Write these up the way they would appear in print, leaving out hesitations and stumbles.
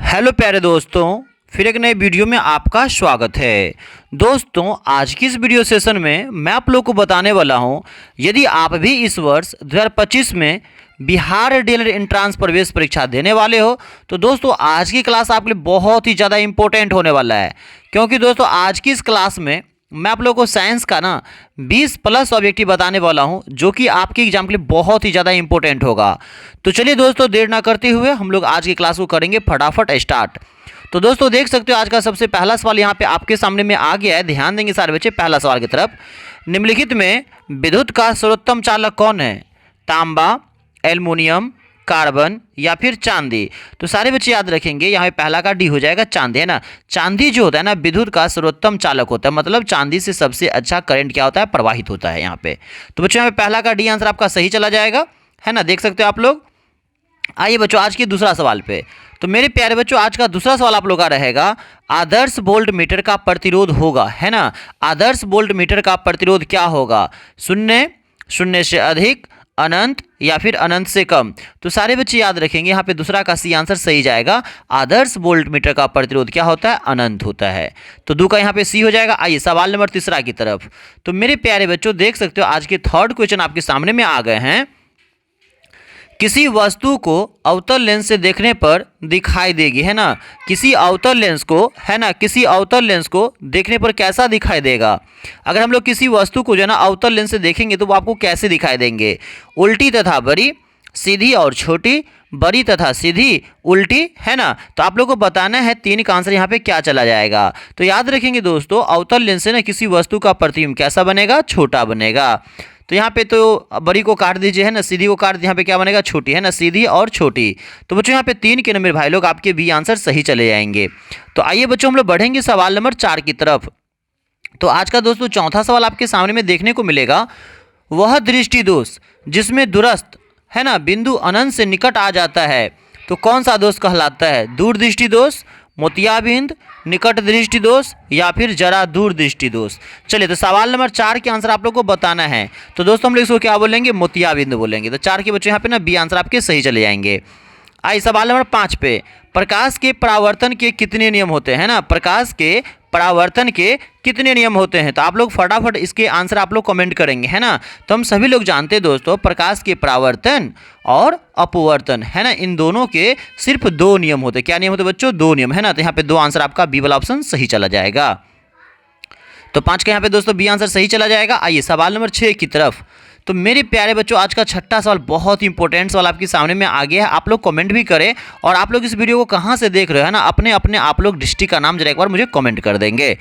Hello प्यारे दोस्तों, फिर एक नए वीडियो में आपका स्वागत है। दोस्तों, आज की इस वीडियो सेशन में मैं आप लोग को बताने वाला हूं, यदि आप भी इस वर्ष 2025 में बिहार डीएलएड एंट्रांस प्रवेश परीक्षा देने वाले हो तो दोस्तों आज की क्लास आपके लिए बहुत ही ज़्यादा इंपॉर्टेंट होने वाला है। क्योंकि दोस्तों आज की इस क्लास में मैं आप लोगों को साइंस का 20 प्लस ऑब्जेक्टिव बताने वाला हूं, जो कि आपके एग्जाम के लिए बहुत ही ज़्यादा इंपॉर्टेंट होगा। तो चलिए दोस्तों, देर ना करते हुए हम लोग आज की क्लास को करेंगे फटाफट स्टार्ट। तो दोस्तों देख सकते हो आज का सबसे पहला सवाल यहाँ पे आपके सामने में आ गया है। ध्यान देंगे सारे बच्चे पहला सवाल की तरफ। निम्नलिखित में विद्युत का सर्वोत्तम चालक कौन है? तांबा, एल्युमिनियम, कार्बन या फिर चांदी। तो सारे बच्चे याद रखेंगे, यहाँ पे पहला का डी हो जाएगा चांदी, है ना। चांदी जो होता है ना विद्युत का सर्वोत्तम चालक होता है, मतलब चांदी से सबसे अच्छा करंट क्या होता है? प्रवाहित होता है यहाँ पे। तो बच्चों यहाँ पे पहला का डी आंसर आपका सही चला जाएगा, है ना। देख सकते हो आप लोग। आइए बच्चों आज के दूसरा सवाल पे। तो मेरे प्यारे बच्चों आज का दूसरा सवाल आप लोग का रहेगा, आदर्श वोल्ट मीटर का प्रतिरोध होगा, है ना। आदर्श वोल्ट मीटर का प्रतिरोध क्या होगा? शून्य, शून्य से अधिक, अनंत या फिर अनंत से कम। तो सारे बच्चे याद रखेंगे, यहाँ पे दूसरा का सी आंसर सही जाएगा। आदर्श वोल्ट मीटर का प्रतिरोध क्या होता है? अनंत होता है। तो दो का यहाँ पे सी हो जाएगा। आइए सवाल नंबर तीसरा की तरफ। तो मेरे प्यारे बच्चों देख सकते हो आज के थर्ड क्वेश्चन आपके सामने में आ गए हैं। किसी वस्तु को अवतल लेंस से देखने पर दिखाई देगी, है ना। किसी अवतल लेंस को, है ना, किसी अवतल लेंस को देखने पर कैसा दिखाई देगा? अगर हम लोग किसी वस्तु को जो है ना अवतल लेंस से देखेंगे तो वो आपको कैसे दिखाई देंगे? उल्टी तथा बड़ी, सीधी और छोटी, बड़ी तथा सीधी, उल्टी, है ना। तो आप लोग को बताना है तीन का आंसर यहाँ पे क्या चला जाएगा। तो याद रखेंगे दोस्तों, अवतल लेंस से ना किसी वस्तु का प्रतिबिंब कैसा बनेगा? छोटा बनेगा। तो यहाँ पे तो बड़ी को काट दीजिए, है ना, सीधी को काट दीजिए, यहाँ पे क्या बनेगा? छोटी, है ना, सीधी और छोटी। तो बच्चों यहाँ पे तीन के नंबर भाई लोग आपके बी आंसर सही चले जाएंगे। तो आइए बच्चों हम लोग बढ़ेंगे सवाल नंबर 4 की तरफ। तो आज का दोस्तों चौथा सवाल आपके सामने में देखने को मिलेगा, वह दृष्टि दोष जिसमें दूरस्थ, है ना, बिंदु अनंत से निकट आ जाता है तो कौन सा दोष कहलाता है? दूरदृष्टि दोष, मोतियाबिंद, निकट दृष्टि दोष या फिर जरा दूर दृष्टि दोष। चलिए तो सवाल नंबर 4 के आंसर आप लोग को बताना है। तो दोस्तों हम लोग इसको क्या बोलेंगे? मोतियाबिंद बोलेंगे। तो 4 के बच्चे यहाँ पे ना बी आंसर आपके सही चले जाएंगे। आइए सवाल नंबर 5 पे। प्रकाश के परावर्तन के कितने नियम होते हैं ना? प्रकाश के परावर्तन के कितने नियम होते हैं? तो आप लोग फटाफट इसके आंसर आप लोग कमेंट करेंगे, है ना। तो हम सभी लोग जानते हैं दोस्तों, प्रकाश के परावर्तन और अपवर्तन, है ना, इन दोनों के सिर्फ दो नियम होते हैं। क्या नियम होते हैं बच्चों? दो नियम, है ना। तो यहाँ पे दो आंसर आपका बी वाला ऑप्शन सही चला जाएगा। तो 5 का यहाँ पे दोस्तों बी आंसर सही चला जाएगा। आइए सवाल नंबर 6 की तरफ। तो मेरे प्यारे बच्चों आज का छठा सवाल बहुत ही इंपॉर्टेंट सवाल आपके सामने में आ गया है। आप लोग कमेंट भी करें और आप लोग इस वीडियो को कहाँ से देख रहे हो, है ना, अपने अपने आप लोग डिस्ट्रिक्ट का नाम जरा एक बार मुझे कमेंट कर देंगे।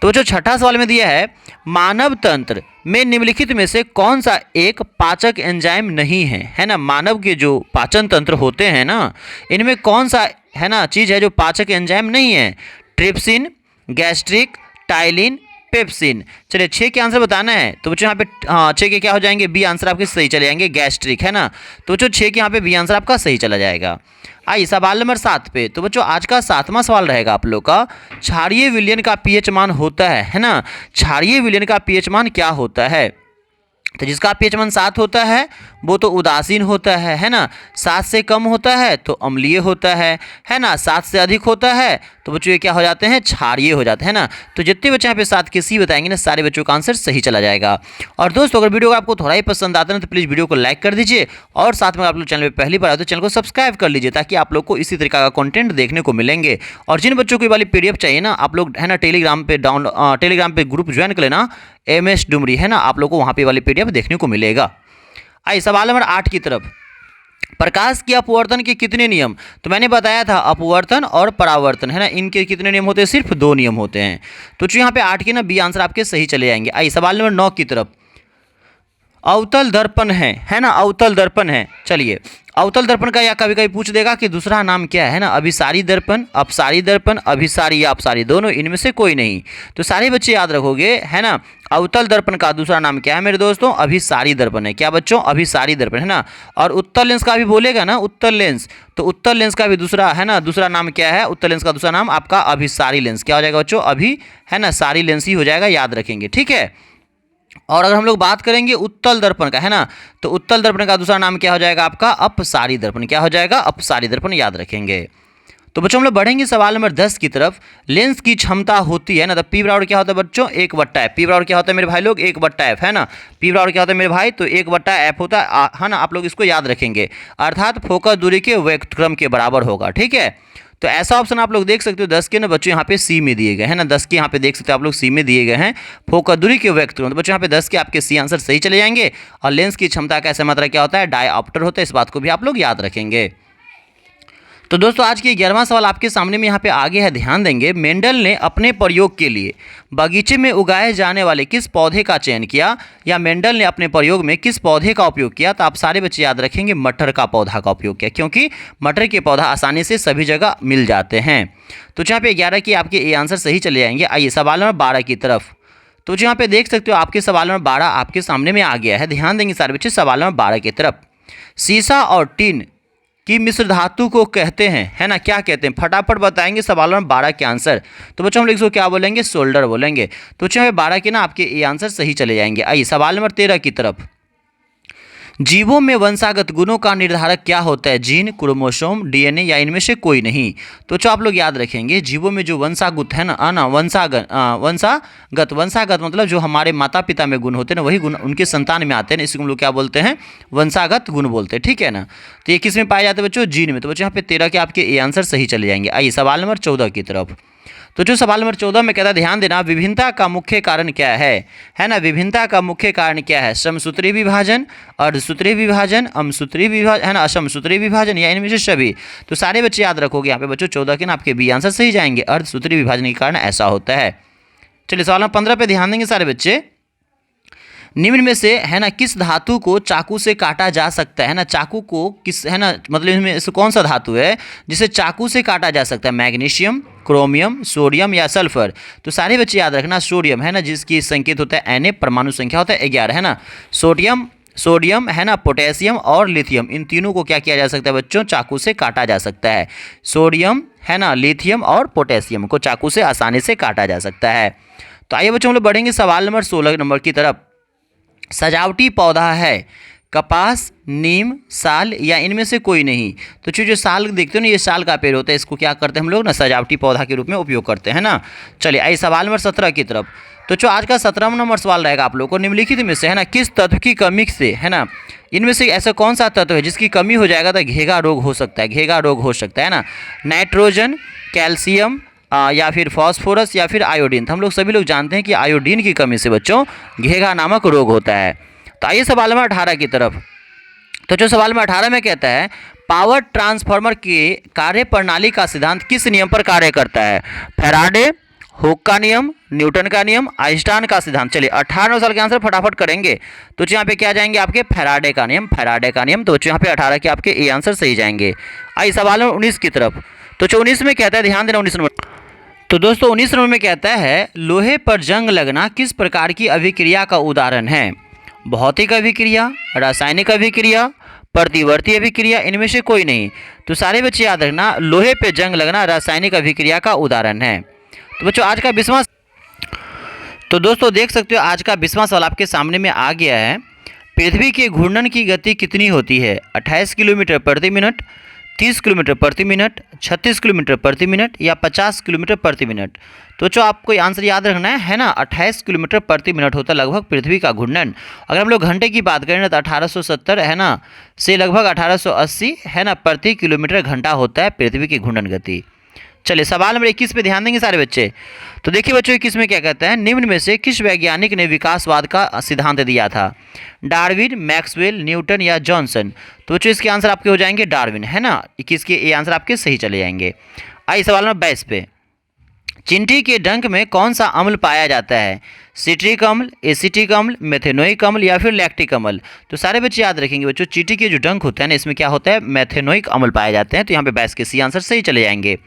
तो बच्चों छठा सवाल में दिया है, मानव तंत्र में निम्नलिखित में से कौन सा एक पाचक एंजाइम नहीं है? है ना, मानव के जो पाचन तंत्र होते हैं ना, इनमें कौन सा, है ना, चीज़ है जो पाचक एंजाइम नहीं है? Trypsin, gastric, ptyalin, pepsin. चलिए 6 के आंसर बताना है। तो बच्चों यहाँ पे 6 के क्या हो जाएंगे? बी आंसर आपके सही चले जाएंगे, गैस्ट्रिक, है ना। तो बच्चों 6 के यहाँ पे बी आंसर आपका सही चला जाएगा। आइए सवाल नंबर 7 पे। तो बच्चों आज का 7वां सवाल रहेगा आप लोग का, क्षारीय विलयन का पीएच मान होता है ना। क्षारीय विलयन का पीएच मान क्या होता है? तो जिसका पीएच मान 7 होता है वो तो उदासीन होता है ना। 7 से कम होता है तो अम्लीय होता है ना। 7 से अधिक होता है तो बच्चों ये क्या हो जाते हैं? क्षारीय हो जाते हैं ना। तो जितने बच्चे यहाँ पे 7 के सी बताएंगे ना, सारे बच्चों का आंसर सही चला जाएगा। और दोस्तों अगर वीडियो आपको थोड़ा ही पसंद आता है तो प्लीज़ वीडियो को लाइक कर दीजिए और साथ में आप लोग चैनल पर पहली बार आए तो चैनल को सब्सक्राइब कर लीजिए, ताकि आप लोग को इसी तरीके का कंटेंट देखने को मिलेंगे। और जिन बच्चों को ये वाली पीडीएफ चाहिए ना, आप लोग, है ना, टेलीग्राम पे ग्रुप ज्वाइन कर लेना, MS डुमरी, है ना, आप लोग को वहाँ पे वाली पीडीएफ देखने को मिलेगा। आइए सवाल नंबर 8 की तरफ। प्रकाश के अपवर्तन के कितने नियम? तो मैंने बताया था अपवर्तन और परावर्तन, है ना, इनके कितने नियम होते हैं? सिर्फ 2 नियम होते हैं। तो जो यहाँ पे 8 के ना बी आंसर आपके सही चले जाएंगे। आइए सवाल नंबर 9 की तरफ। अवतल दर्पण है ना, अवतल दर्पण है। चलिए अवतल दर्पण का या कभी कभी पूछ देगा कि दूसरा नाम क्या है ना, अभिसारी दर्पण, अपसारी दर्पण, अभिसारी या अपसारी, दोनों, इनमें से कोई नहीं। तो सारे बच्चे याद रखोगे, है ना। अवतल दर्पण का दूसरा नाम क्या है मेरे दोस्तों? अभिसारी दर्पण है। क्या बच्चों? अभिसारी दर्पण, है ना। और उत्तल लेंस का भी बोलेगा ना, उत्तल लेंस, तो उत्तल लेंस का भी दूसरा, है ना, दूसरा नाम क्या है? उत्तल लेंस का दूसरा नाम आपका अभिसारी लेंस। क्या हो जाएगा बच्चों? अभी, है ना, सारी लेंस ही हो जाएगा, याद रखेंगे, ठीक है। और अगर हम लोग बात करेंगे उत्तल दर्पण का, है ना, तो उत्तल दर्पण का दूसरा नाम क्या हो जाएगा आपका? अपसारी दर्पण। क्या हो जाएगा? अपसारी दर्पण, याद रखेंगे। तो बच्चों हम लोग बढ़ेंगे सवाल नंबर 10 की तरफ। लेंस की क्षमता होती है ना, तो पी बराबर क्या होता है बच्चों, 1/f। पी बराबर क्या होता है मेरे भाई लोग, 1/f है ना। पी बराबर क्या होता है मेरे भाई, तो 1/f होता है ना। आप लोग इसको याद रखेंगे, अर्थात फोकस दूरी के व्युत्क्रम के बराबर होगा, ठीक है। तो ऐसा ऑप्शन आप लोग देख सकते हो 10 के ना बच्चों यहाँ पे सी में दिए गए हैं ना, 10 के यहाँ पे देख सकते हो आप लोग सी में दिए गए हैं, फोकस दूरी के व्युत्क्रम। तो बच्चों यहाँ पे 10 के आपके सी आंसर सही चले जाएंगे। और लेंस की क्षमता का ऐसा मात्रा क्या होता है, डायऑप्टर होता है, इस बात को भी आप लोग याद रखेंगे। तो दोस्तों आज की 11वां सवाल आपके सामने में यहाँ पे आगे है, ध्यान देंगे। मेंडल ने अपने प्रयोग के लिए बगीचे में उगाए जाने वाले किस पौधे का चयन किया, या मेंडल ने अपने प्रयोग में किस पौधे का उपयोग किया। तो आप सारे बच्चे याद रखेंगे मटर का पौधा का उपयोग किया, क्योंकि मटर के पौधा आसानी से सभी जगह मिल जाते हैं। तो यहाँ पे 11 की आपके ए आंसर सही चले जाएंगे। आइए सवाल नंबर 12 की तरफ। तो यहाँ पे देख सकते हो आपके सवाल नंबर 12 आपके सामने में आ गया है, ध्यान देंगे सारे बच्चे सवाल नंबर 12 की तरफ। सीसा और टीन की मिश्र धातु को कहते हैं, है ना, क्या कहते हैं, फटाफट बताएंगे सवाल नंबर 12 के आंसर। तो बच्चों हम लोग इसको क्या बोलेंगे, सोल्डर बोलेंगे। तो बच्चों 12 के ना आपके ये आंसर सही चले जाएंगे। आइए सवाल नंबर 13 की तरफ। जीवों में वंशागत गुणों का निर्धारक क्या होता है, जीन, क्रोमोसोम, डीएनए या इनमें से कोई नहीं। तो जो आप लोग याद रखेंगे, जीवों में जो वंशागत है ना वंशागत मतलब जो हमारे माता पिता में गुण होते हैं ना, वही गुण उनके संतान में आते हैं ना, इसको हम लोग क्या बोलते हैं, वंशागत गुण बोलते हैं, ठीक है ना। तो ये किस में पाए जाते हैं बच्चों, जीन में। तो बच्चों यहाँ पे 13 के आपके ए आंसर सही चले जाएंगे। आइए सवाल नंबर 14 की तरफ। तो जो सवाल नंबर 14 में कहता है, ध्यान देना, विभिन्नता का मुख्य कारण क्या है ना। विभिन्नता का मुख्य कारण क्या है, समसूत्री विभाजन, अर्धसूत्री विभाजन, अमसूत्री विभाजन, है ना, असमसूत्री विभाजन, या इनमें से सभी। तो सारे बच्चे याद रखोगे यहाँ पे बच्चों 14 के ना आपके बी आंसर सही जाएंगे, अर्धसूत्री विभाजन के कारण ऐसा होता है। चलिए सवाल नंबर 15 पे ध्यान देंगे सारे बच्चे। निम्न में से है ना किस धातु को चाकू से काटा जा सकता है ना, चाकू को किस, है ना, मतलब इसमें से कौन सा धातु है जिसे चाकू से काटा जा सकता है, मैग्नीशियम, क्रोमियम, सोडियम या सल्फर। तो सारे बच्चे याद रखना, सोडियम है ना, जिसकी संकेत होता है Na, परमाणु संख्या होता है 11, है ना। सोडियम है ना, पोटेशियम और लिथियम, इन तीनों को क्या किया जा सकता है बच्चों, चाकू से काटा जा सकता है। सोडियम है ना, लिथियम और पोटेशियम को चाकू से आसानी से काटा जा सकता है। तो आइए बच्चों हम लोग बढ़ेंगे सवाल नंबर 16 नंबर की तरफ। सजावटी पौधा है, कपास, नीम, साल या इनमें से कोई नहीं। तो जो साल देखते हो ना, ये साल का पेड़ होता है, इसको क्या करते हैं हम लोग ना, सजावटी पौधा के रूप में उपयोग करते हैं ना। चलिए आइए सवाल नंबर 17 की तरफ। तो जो आज का 17वां नंबर सवाल रहेगा आप लोग को, निम्नलिखित में से है ना किस तत्व की कमी से, है ना, इनमें से ऐसा कौन सा तत्व है जिसकी कमी हो जाएगा तो घेगा रोग हो सकता है, घेगा रोग हो सकता है ना। नाइट्रोजन, कैल्शियम या फिर फॉस्फोरस या फिर आयोडीन। तो हम लोग सभी लोग जानते हैं कि आयोडीन की कमी से बच्चों घेगा नामक रोग होता है। तो आइए सवाल नंबर 18 की तरफ। तो जो सवाल नंबर 18 में कहता है, पावर ट्रांसफार्मर की कार्य प्रणाली का सिद्धांत किस नियम पर कार्य करता है, फैराडे, हुक का नियम, न्यूटन का नियम, आइंस्टाइन का सिद्धांत। चलिए 18 साल के आंसर फटाफट करेंगे। तो यहाँ पे क्या जाएंगे आपके, फैराडे का नियम, फैराडे का नियम। तो यहाँ पे 18 के आपके ए आंसर सही जाएंगे। आइए सवाल नंबर 19 की तरफ। तो जो 19 में कहता है, ध्यान देना 19 नंबर। तो दोस्तों 19 नंबर में कहता है, लोहे पर जंग लगना किस प्रकार की अभिक्रिया का उदाहरण है, भौतिक अभिक्रिया, रासायनिक अभिक्रिया, प्रतिवर्ती अभिक्रिया, इनमें से कोई नहीं। तो सारे बच्चे याद रखना, लोहे पे जंग लगना रासायनिक अभिक्रिया का उदाहरण है। तो बच्चों आज का 20वां, तो दोस्तों देख सकते हो आज का 20वां सवाल आपके सामने में आ गया है। पृथ्वी के घूर्णन की गति कितनी होती है, 28 किलोमीटर प्रति मिनट, 30 किलोमीटर प्रति मिनट, 36 किलोमीटर प्रति मिनट या 50 किलोमीटर प्रति मिनट। तो जो आपको आंसर याद रखना है ना, 28 किलोमीटर प्रति मिनट होता है लगभग पृथ्वी का घूर्णन। अगर हम लोग घंटे की बात करें ना, तो 1870 है ना से लगभग 1880 है ना प्रति किलोमीटर घंटा होता है पृथ्वी की घूर्णन गति। चलिए सवाल नंबर 21 पे ध्यान देंगे सारे बच्चे। तो देखिए बच्चों 21 में क्या कहता है, निम्न में से किस वैज्ञानिक ने विकासवाद का सिद्धांत दिया था, डार्विन, मैक्सवेल, न्यूटन या जॉनसन। तो बच्चों इसके आंसर आपके हो जाएंगे डार्विन, है ना। 21 के ये आंसर आपके सही चले जाएंगे। आइए सवाल नंबर 22 पे। चिंटी के डंक में कौन सा अम्ल पाया जाता है, सिट्रिक अम्ल, एसिटिक अम्ल, मेथेनोइक अम्ल या फिर लैक्टिक अम्ल। तो सारे बच्चे याद रखेंगे बच्चों, चींटी के जो डंक होता है ना, इसमें क्या होता है, मेथेनोइक अम्ल पाए जाते हैं। तो यहाँ पे 22 के सी आंसर सही चले जाएंगे।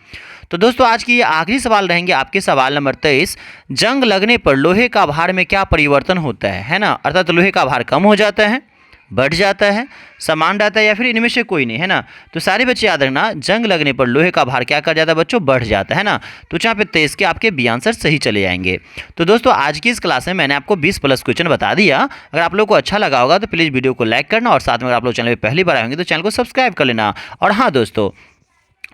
तो दोस्तों आज की ये आखिरी सवाल रहेंगे आपके सवाल नंबर 23। जंग लगने पर लोहे का भार में क्या परिवर्तन होता है ना, अर्थात लोहे का भार कम हो जाता है, बढ़ जाता है, समान रहता है या फिर इनमें से कोई नहीं, है ना। तो सारे बच्चे याद रखना, जंग लगने पर लोहे का भार क्या कर जाता है बच्चों, बढ़ जाता है ना। तो यहाँ पे 23 के आपके बी आंसर सही चले जाएंगे। तो दोस्तों आज की इस क्लास में मैंने आपको 20+ क्वेश्चन बता दिया। अगर आप लोग को अच्छा लगा होगा तो प्लीज़ वीडियो को लाइक करना, और साथ में अगर आप लोग चैनल पर पहली बार आएंगे तो चैनल को सब्सक्राइब कर लेना। और हाँ दोस्तों,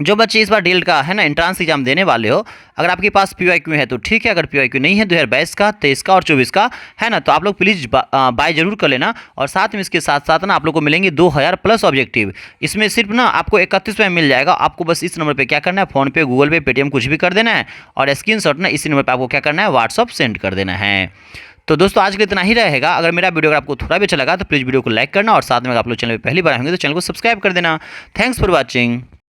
जो बच्चे इस बार डीएलएड का है ना एंट्रेंस एग्जाम देने वाले हो, अगर आपके पास पीवाईक्यू है तो ठीक है, अगर पीवाईक्यू नहीं है 2022 का, 23 का और 24 का है ना, तो आप लोग प्लीज़ बाय जरूर कर लेना। और साथ में इसके साथ साथ ना आप लोग को मिलेंगे 2000 प्लस ऑब्जेक्टिव। इसमें सिर्फ ना आपको 31 में मिल जाएगा। आपको बस इस नंबर पर क्या करना है, फ़ोनपे, गूगल पे, पेटीएम कुछ भी कर देना है और स्क्रीनशॉट ना इसी नंबर पर आपको क्या करना है, व्हाट्सअप सेंड कर देना है। तो दोस्तों आज के लिए इतना ही रहेगा। अगर मेरा वीडियो अगर आपको थोड़ा भी अच्छा लगा तो प्लीज़ वीडियो को लाइक करना और साथ में अगर आप लोग चैनल पर पहली बार आएंगे तो चैनल को सब्सक्राइब कर देना। Thanks for watching.